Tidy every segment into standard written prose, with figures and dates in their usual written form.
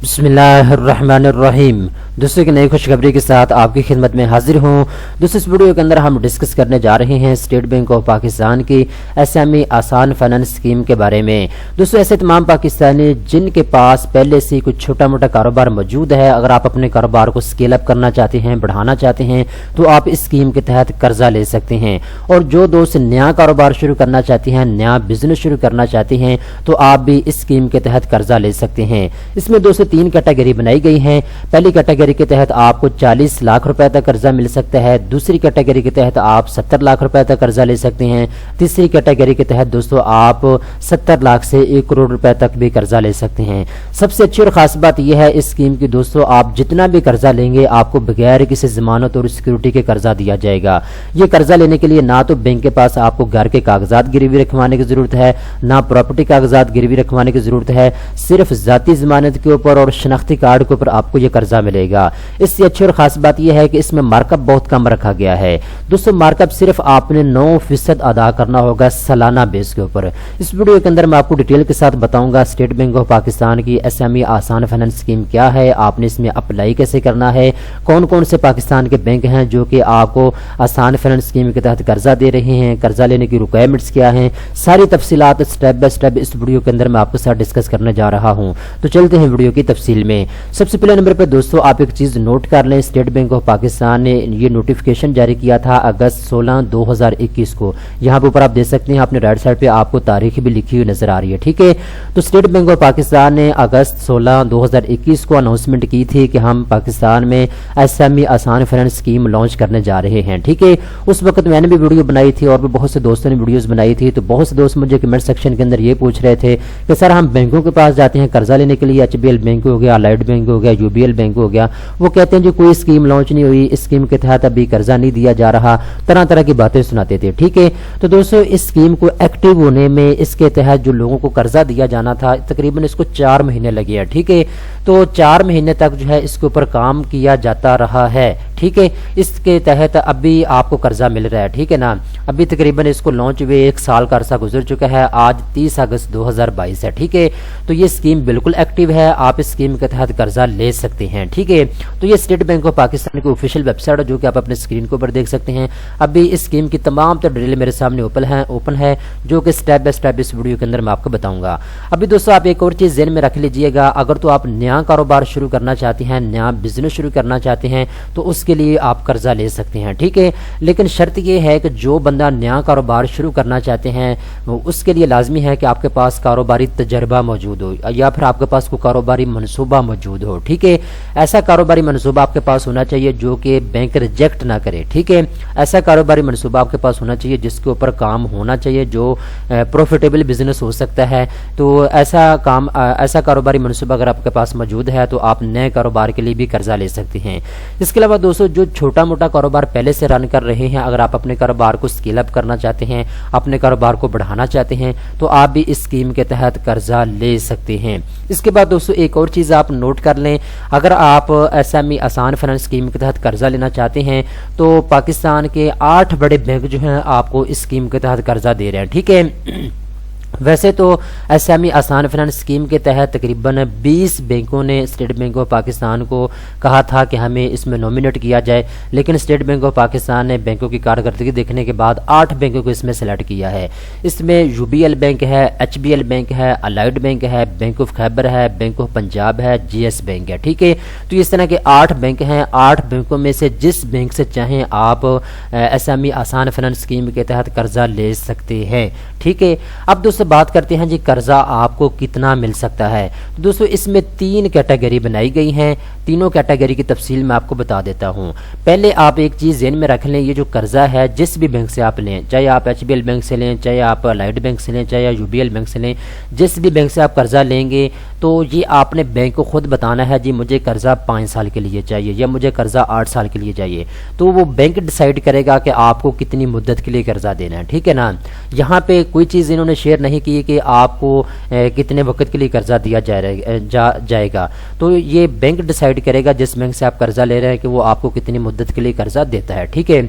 बिस्मिल्लाहिर्रहमानिर्रहीम। दोस्तों, की नई खुशखबरी के साथ आपकी खिदमत में हाजिर हूँ। दोस्तों, इस वीडियो के अंदर हम डिस्कस करने जा रहे हैं स्टेट बैंक ऑफ पाकिस्तान की एसएमई आसान फाइनेंस स्कीम के बारे में। दोस्तों, ऐसे तमाम पाकिस्तानी जिनके पास पहले से कुछ छोटा मोटा कारोबार मौजूद है, अगर आप अपने कारोबार को स्केल अप करना चाहते हैं, बढ़ाना चाहते हैं, तो आप इस स्कीम के तहत कर्जा ले सकते हैं। और जो दोस्त नया कारोबार शुरू करना चाहते हैं, नया बिजनेस शुरू करना चाहते हैं, तो आप भी इस स्कीम के तहत कर्जा ले सकते हैं। इसमें दोस्तों 3 कैटेगरी बनाई गई हैं। पहली कैटेगरी के तहत आपको 40 लाख रुपए तक कर्जा मिल सकता है। दूसरी कैटेगरी के तहत आप 70 लाख रुपए तक कर्जा ले सकते हैं। तीसरी कैटेगरी के तहत दोस्तों आप 70 लाख से 1 करोड़ रुपए तक भी कर्जा ले सकते हैं। सबसे अच्छी और खास बात यह है इस स्कीम की दोस्तों, आप जितना भी कर्जा लेंगे आपको बगैर किसी जमानत और सिक्योरिटी के कर्जा दिया जाएगा। ये कर्जा लेने के लिए ना तो बैंक के पास आपको घर के कागजात गिरवी रखवाने की जरूरत है, ना प्रॉपर्टी कागजात गिरवी रखवाने की जरूरत है। सिर्फ जाती जमानत के ऊपर और शनाख्ती कार्ड के ऊपर आपको यह कर्जा मिलेगा। इससे अच्छी और खास बात यह है कि इसमें मार्कअप बहुत कम रखा गया है। दोस्तों, मार्कअप सिर्फ आपने 9% अदा करना होगा सालाना बेस के ऊपर। इस वीडियो के अंदर मैं आपको डिटेल के साथ बताऊंगा स्टेट बैंक ऑफ पाकिस्तान की एसएमई आसान फाइनेंस स्कीम क्या है, आपने इसमें अप्लाई कैसे करना है, कौन कौन से पाकिस्तान के बैंक हैं जो कि आपको आसान फाइनेंस स्कीम के तहत कर्जा दे रहे हैं, कर्जा लेने की रिक्वायरमेंट्स क्या हैं, सारी तफसीलात स्टेप बाय स्टेप इस वीडियो के अंदर मैं आपके साथ डिस्कस करने जा रहा हूं। तो चलते हैं वीडियो की तफसील में। सबसे पहले नंबर पर दोस्तों आप एक चीज नोट कर लें, स्टेट बैंक ऑफ पाकिस्तान ने ये नोटिफिकेशन जारी किया था अगस्त 16, 2021 को। यहाँ पे ऊपर आप देख सकते हैं, अपने राइट साइड पे आपको तारीख भी लिखी हुई नजर आ रही है। ठीक है, तो स्टेट बैंक ऑफ पाकिस्तान ने अगस्त 16, 2021 को अनाउंसमेंट की थी कि हम पाकिस्तान में एसएमई आसान फाइनेंस स्कीम लॉन्च करने जा रहे हैं। ठीक है, उस वक्त मैंने भी वीडियो बनाई थी और भी बहुत से दोस्तों ने वीडियोस बनाई थी। तो बहुत से दोस्त मुझे कमेंट सेक्शन के अंदर ये पूछ रहे थे कि सर हम बैंकों के पास जाते हैं कर्जा लेने के लिए, एचबीएल बैंक हो गया, अलाइड बैंक हो गया, यूबीएल बैंक हो गया, वो कहते हैं जो कोई स्कीम लॉन्च नहीं हुई, इस स्कीम के तहत अभी कर्जा नहीं दिया जा रहा, तरह तरह की बातें सुनाते थे। ठीक है, तो दोस्तों इस स्कीम को एक्टिव होने में, इसके तहत जो लोगों को कर्जा दिया जाना था, तकरीबन इसको 4 महीने लगे हैं। ठीक है, तो 4 महीने तक जो है इसके ऊपर काम किया जाता रहा है। ठीक है, इसके तहत अभी आपको कर्जा मिल रहा है। ठीक है ना, अभी तकरीबन इसको लॉन्च हुए 1 साल का अरसा गुजर चुका है, आज 30 अगस्त 2022 है। ठीक है, तो ये स्कीम बिल्कुल एक्टिव है, आप इस स्कीम के तहत कर्जा ले सकते हैं। ठीक है, तो ये स्टेट बैंक ऑफ पाकिस्तान की ऑफिशियल वेबसाइट है जो कि आप अपने स्क्रीन के ऊपर देख सकते हैं। अभी इस स्कीम की तमाम डिटेल मेरे सामने ओपन है जो कि स्टेप बाय स्टेप इस वीडियो के अंदर मैं आपको बताऊंगा। अभी दोस्तों आप एक और चीज ज़हन में रख लीजिएगा, अगर तो आप नया कारोबार शुरू करना चाहते हैं, नया बिजनेस शुरू करना चाहते हैं, तो उसके लिए आप कर्जा ले सकते हैं। ठीक है, लेकिन शर्त यह है कि जो बंदा नया कारोबार शुरू करना चाहते हैं उसके लिए लाजमी है कि आपके पास कारोबारी तजर्बा मौजूद हो या फिर आपके पास कोई कारोबारी मनसूबा मौजूद हो। ठीक है, ऐसा कारोबारी मनसूबा आपके पास होना चाहिए जो कि बैंक रिजेक्ट ना करे। ठीक है, ऐसा कारोबारी मनसूबा आपके पास होना चाहिए जिसके ऊपर काम होना चाहिए, जो प्रॉफिटेबल बिजनेस हो सकता है। तो ऐसा कारोबारी मनसूबा अगर आपके पास मौजूद है तो आप नए कारोबार के लिए भी कर्जा ले सकते हैं। इसके अलावा दोस्तों जो छोटा मोटा कारोबार पहले से रन कर रहे हैं, अगर आप अपने कारोबार को स्केल अप करना चाहते हैं, अपने कारोबार को बढ़ाना चाहते हैं, तो आप भी इस स्कीम के तहत कर्जा ले सकते हैं। इसके बाद दोस्तों एक और चीज आप नोट कर लें, अगर आप एसएमई आसान फाइनेंस स्कीम के तहत कर्जा लेना चाहते हैं तो पाकिस्तान के 8 बड़े बैंक जो हैं आपको इस स्कीम के तहत कर्जा दे रहे हैं। ठीक है, वैसे तो एसएमई आसान फाइनेंस स्कीम के तहत तकरीबन 20 बैंकों ने स्टेट बैंक ऑफ पाकिस्तान को कहा था कि हमें इसमें नॉमिनेट किया जाए, लेकिन स्टेट बैंक ऑफ पाकिस्तान ने बैंकों की कारकर्दगी देखने के बाद 8 बैंकों को इसमें सेलेक्ट किया है। इसमें यूबीएल बैंक है, एचबीएल बैंक है, अलाइड बैंक है, बैंक ऑफ खैबर है, बैंक ऑफ पंजाब है, जीएस बैंक है। ठीक है, तो इस तरह के 8 बैंक हैं। 8 बैंकों में से जिस बैंक से चाहें आप एसएमई आसान फाइनेंस स्कीम के तहत कर्जा ले सकते हैं। ठीक है, अब दोस्तों बात करते हैं जी कर्जा आपको कितना मिल सकता है। तो दोस्तों इसमें 3 कैटेगरी बनाई गई हैं, तीनों कैटेगरी की तफसील मैं आपको बता देता हूं। पहले आप एक चीज ज़हन में रख लें, ये जो कर्जा है जिस भी बैंक से आप लें, चाहे आप एचबीएल बैंक से लें, चाहे आप अलाइड बैंक से लें, चाहे यूबीएल बैंक से लें, जिस भी बैंक से आप कर्जा लेंगे तो ये आपने बैंक को खुद बताना है जी मुझे कर्जा 5 साल के लिए चाहिए या मुझे कर्जा 8 साल के लिए चाहिए। तो वो बैंक डिसाइड करेगा कि आपको कितनी मुद्दत के लिए कर्जा देना है। ठीक है ना, यहाँ पे कोई चीज इन्होंने शेयर नहीं की कि आपको कितने वक्त के लिए कर्जा दिया जाएगा। तो ये बैंक डिसाइड करेगा जिस बैंक से आप कर्जा ले रहे हैं कि वो आपको कितनी मुद्दत के लिए कर्जा देता है। ठीक है,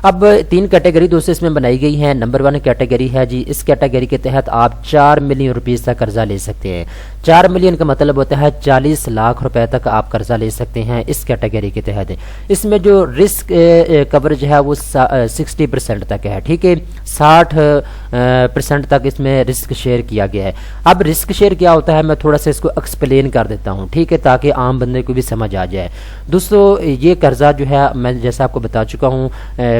اب 3 कैटेगरी दोस्तों इसमें बनाई गई हैं। नंबर 1 कैटेगरी है जी, इस कैटेगरी के तहत आप 4 मिलियन रुपीस तक कर्जा ले सकते हैं। 4 मिलियन का मतलब होता है 40 लाख रुपए तक आप कर्जा ले सकते हैं इस कैटेगरी के तहत। इसमें जो रिस्क कवरेज है वो 60% तक है, ठीक है, 60% तक इसमें रिस्क शेयर किया गया है। अब रिस्क शेयर क्या होता है मैं थोड़ा सा इसको एक्सप्लेन कर देता हूँ, ठीक है, ताकि आम बंदे को भी समझ आ जाए। दोस्तों ये कर्जा जो है मैं जैसा आपको बता चुका हूँ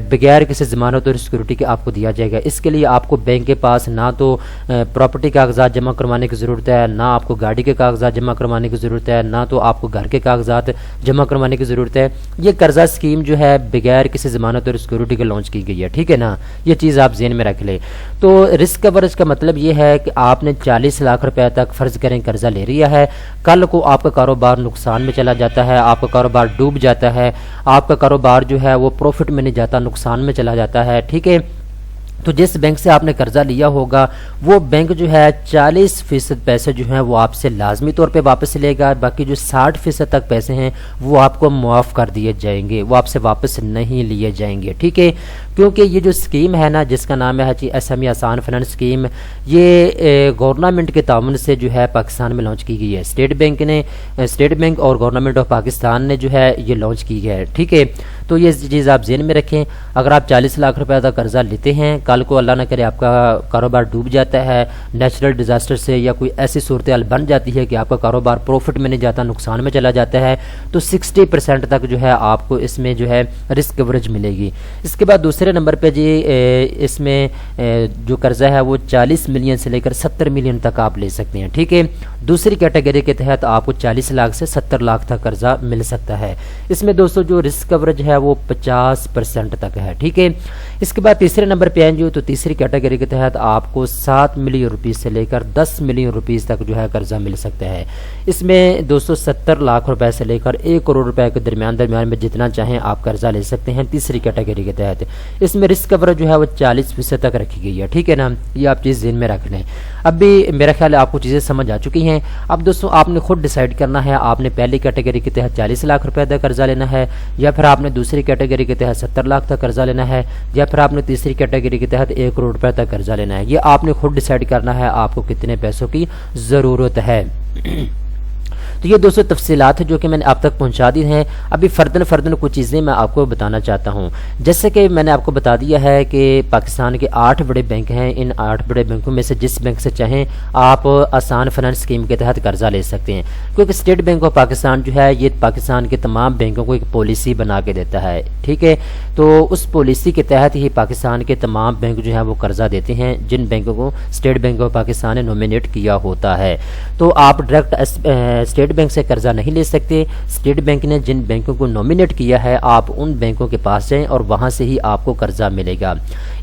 बगैर किसी ज़मानत और सिक्योरिटी के आपको दिया जाएगा। इसके लिए आपको बैंक के पास ना तो प्रॉपर्टी कागजात जमा करवाने की ज़रूरत है, ना आपको गाड़ी के कागजात जमा करवाने की ज़रूरत है, ना तो आपको घर के कागजात जमा करवाने की ज़रूरत है। ये कर्जा स्कीम जो है बगैर किसी ज़मानत और सिक्योरिटी के लॉन्च की गई है, ठीक है ना, ये चीज़ आप ज़हन में रख लें। तो रिस्क कवरेज का मतलब ये है कि आपने 40 लाख रुपए तक फ़र्ज़ करें कर्जा ले लिया है, कल को आपका कारोबार नुकसान में चला जाता है, आपका कारोबार डूब जाता है, आपका कारोबार जो है वो प्रॉफिट में नहीं जाता, नुकसान में चला जाता है, ठीक है, तो जिस बैंक से आपने कर्जा लिया होगा वो बैंक जो है 40% पैसे जो हैं वो आपसे लाजमी तौर पे वापस लेगा। बाकी जो 60% तक पैसे हैं वो आपको मुआफ़ कर दिए जाएंगे, वो आपसे वापस नहीं लिए जाएंगे, ठीक है। क्योंकि ये जो स्कीम है ना जिसका नाम है SME आसान फाइनेंस स्कीम, ये गवर्नमेंट के ताउन से जो है पाकिस्तान में लॉन्च की गई है। स्टेट बैंक और गवर्नमेंट ऑफ पाकिस्तान ने जो है ये लॉन्च की है, ठीक है। तो ये चीज़ आप ज़हन में रखें। अगर आप 40 लाख रुपए का कर्जा लेते हैं, कल को अल्लाह ना करे आपका कारोबार डूब जाता है नेचुरल डिज़ास्टर से, या कोई ऐसी सूरत हाल बन जाती है कि आपका कारोबार प्रॉफिट में नहीं जाता, नुकसान में चला जाता है, तो 60% तक जो है आपको इसमें जो है रिस्क कवरेज मिलेगी। इसके बाद दूसरे नंबर पे जी इसमें जो कर्जा है वो 40 मिलियन से लेकर 70 मिलियन तक आप ले सकते हैं, ठीक है। दूसरी कैटेगरी के तहत आपको 40 लाख से 70 लाख तक कर्जा मिल सकता है। इसमें दोस्तों जो रिस्क कवरेज है वो 50% तक है, ठीक है। इसके बाद तीसरे नंबर पे आएंगे तो तीसरी कैटेगरी के तहत आपको 7 मिलियन रुपीस से लेकर 10 मिलियन रुपीस तक जो है कर्जा मिल सकता है। इसमें दोस्तों 70 लाख रुपए से लेकर 1 करोड़ रुपए के दरमियान में जितना चाहें आप कर्जा ले सकते हैं तीसरी कैटेगरी के तहत। इसमें रिस्क कवरेज जो है वो 40% तक रखी गई है, ठीक है ना, ये आप चीज़ ध्यान में रख लें। अब भी मेरा ख्याल है आपको चीज़ें समझ आ चुकी हैं। अब दोस्तों आपने खुद डिसाइड करना है आपने पहली कैटेगरी के तहत 40 लाख रुपए तक कर्जा लेना है, या फिर आपने दूसरी कैटेगरी के तहत 70 लाख तक कर्जा लेना है, या फिर आपने तीसरी कैटेगरी के तहत 1 करोड़ रुपए तक कर्जा लेना है। ये आपने खुद डिसाइड करना है आपको कितने पैसों की ज़रूरत है। तो ये दोस्तों तफसीलात जो कि मैंने आप तक पहुंचा दी हैं। अभी फ़र्दन कुछ चीज़ें मैं आपको बताना चाहता हूं। जैसे कि मैंने आपको बता दिया है कि पाकिस्तान के 8 बड़े बैंक हैं, इन 8 बड़े बैंकों में से जिस बैंक से चाहें आप आसान फाइनेंस स्कीम के तहत कर्जा ले सकते हैं, क्योंकि स्टेट बैंक ऑफ पाकिस्तान जो है ये पाकिस्तान के तमाम बैंकों को एक पॉलिसी बना के देता है, ठीक है। तो उस पॉलिसी के तहत ही पाकिस्तान के तमाम बैंक जो है वो कर्जा देते हैं जिन बैंकों को स्टेट बैंक ऑफ पाकिस्तान ने नॉमिनेट किया होता है। तो आप डायरेक्ट स्टेट बैंक से कर्जा नहीं ले सकते। स्टेट बैंक ने जिन बैंकों को नॉमिनेट किया है आप उन बैंकों के पास जाएं और वहां से ही आपको कर्जा मिलेगा।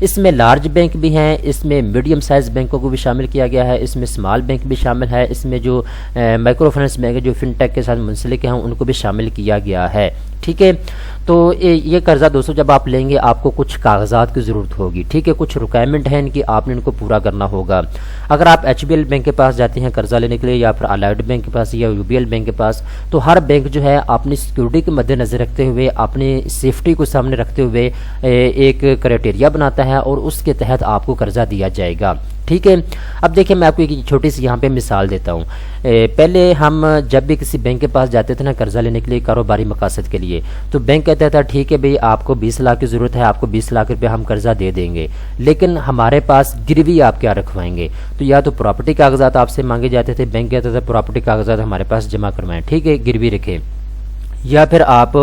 इसमें लार्ज बैंक भी हैं, इसमें मीडियम साइज बैंकों को भी शामिल किया गया है, इसमें स्मॉल बैंक भी शामिल है, इसमें जो माइक्रो फाइनेंस बैंक जो फिनटेक के साथ मुंसलिक हैं उनको भी शामिल किया गया है, ठीक है। तो ये कर्जा दोस्तों जब आप लेंगे आपको कुछ कागजात की ज़रूरत होगी, ठीक है, कुछ रिक्वायरमेंट है इनकी, आपने इनको पूरा करना होगा। अगर आप HBL बैंक के पास जाते हैं कर्जा लेने के लिए, या फिर अलाइड बैंक के पास या UBL बैंक के पास, तो हर बैंक जो है अपनी सिक्योरिटी के मद्देनजर रखते हुए, अपनी सेफ्टी को सामने रखते हुए एक क्राइटेरिया बनाता है और उसके तहत आपको कर्जा दिया जाएगा, ठीक है। अब देखिए मैं आपको एक छोटी सी यहाँ पे मिसाल देता हूँ। पहले हम जब भी किसी बैंक के पास जाते थे ना कर्जा लेने के लिए कारोबारी मकासद के लिए, तो बैंक कहता था ठीक है भाई आपको 20 लाख की ज़रूरत है, आपको 20 लाख रुपए हम कर्जा दे देंगे, लेकिन हमारे पास गिरवी आप क्या रखवाएंगे। तो या तो प्रॉपर्टी कागजात आपसे मांगे जाते थे, बैंक कहता था प्रॉपर्टी कागजात हमारे पास जमा करवाएं, ठीक है, गिरवी रखें, या फिर आप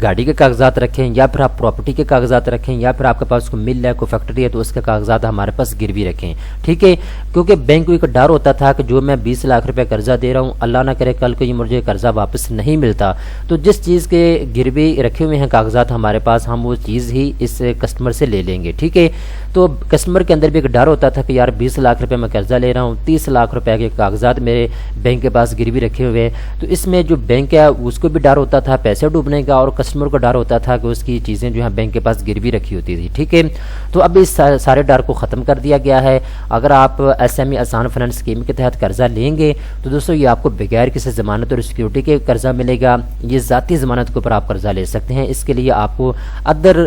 गाड़ी के कागजात रखें, या फिर आप प्रॉपर्टी के कागजात रखें, या फिर आपके पास कोई मिल है कोई फैक्ट्री है तो उसके कागजात हमारे पास गिरवी रखें, ठीक है। क्योंकि बैंक को एक डर होता था कि जो मैं 20 लाख रुपए कर्जा दे रहा हूँ अल्लाह ना करे कल को ये मुझे कर्जा वापस नहीं मिलता, तो जिस चीज़ के गिरवी रखे हुए हैं कागजात हमारे पास हम वो चीज़ ही इस कस्टमर से ले लेंगे, ठीक है। तो कस्टमर के अंदर भी एक डर होता था कि यार 20 लाख रुपए मैं कर्जा ले रहा हूँ, 30 लाख रुपए के कागजात मेरे बैंक के पास गिरवी रखे हुए हैं, तो इसमें जो बैंक है उसको भी डर ہوتا تھا پیسے ڈوبنے کا اور کسٹمر کو ڈر ہوتا تھا کہ اس کی چیزیں جو ہیں بینک کے پاس گروی رکھی ہوتی تھی، ٹھیک ہے۔ تو اب اس سارے ڈر کو ختم کر دیا گیا ہے۔ اگر آپ ایس ایم ای آسان فنانس اسکیم کے تحت قرضہ لیں گے تو دوستو یہ آپ کو بغیر کسی ضمانت اور سیکیورٹی کے قرضہ ملے گا۔ یہ ذاتی ضمانت کے اوپر آپ قرضہ لے سکتے ہیں، اس کے لیے آپ کو ادر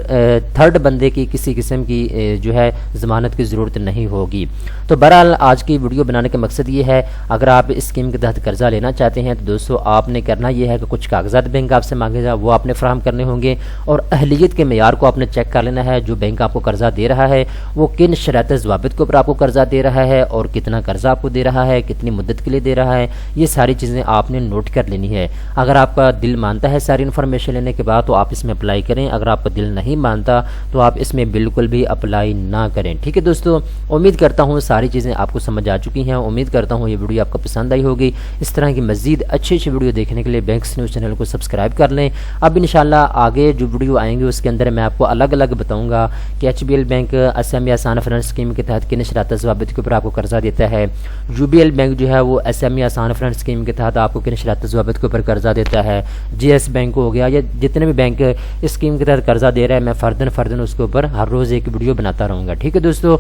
تھرڈ بندے کی کسی قسم کی جو ہے ضمانت کی ضرورت نہیں ہوگی۔ تو بہرحال آج کی ویڈیو بنانے کا مقصد یہ ہے، اگر آپ اس اسکیم کے تحت قرضہ لینا چاہتے ہیں تو دوستو آپ نے کرنا یہ ہے کہ کچھ کاغذات بینک آپ سے مانگے گا، وہ آپ نے فراہم کرنے ہوں گے، اور اہلیت کے معیار کو آپ نے چیک کر لینا ہے۔ جو بینک آپ کو قرضہ دے رہا ہے وہ کن شرائط ضوابط کے اوپر آپ کو قرضہ دے رہا ہے اور کتنا قرضہ آپ کو دے رہا ہے، کتنی مدت کے لیے دے رہا ہے، یہ ساری چیزیں آپ نے نوٹ کر لینی ہے۔ اگر آپ کا دل مانتا ہے ساری انفارمیشن لینے کے بعد تو آپ اس میں اپلائی کریں، اگر آپ کا دل نہیں مانتا تو آپ اس میں بالکل بھی اپلائی نہ کریں، ٹھیک ہے دوستو۔ امید کرتا ہوں ساری چیزیں آپ کو سمجھ آ چکی ہیں، امید کرتا ہوں یہ ویڈیو آپ کو پسند آئی ہوگی۔ اس طرح کی مزید اچھی ویڈیو دیکھنے کے لیے بینکس نیوز چینل کو سبسکرائب کر لیں۔ اب انشاءاللہ آگے جو ویڈیو آئیں گے اس کے اندر میں آپ کو الگ الگ بتاؤں گا کہ H B L bank S M E آسان فنانس اسکیم کے تحت کن شرائط ضوابط کے اوپر آپ کو قرضہ دیتا ہے، یو بی ایل بینک جو ہے وہ ایس ایم ای آسان فنانس اسکیم کے تحت آپ کو کن شرائط ضوابط کے اوپر قرضہ دیتا ہے، جی ایس بینک ہو گیا، یا جتنے بھی بینک اسکیم کے تحت قرضہ دے رہا ہے میں فردن اس کے اوپر ہر روز ایک ویڈیو بناتا رہوں گا، ٹھیک ہے دوستو۔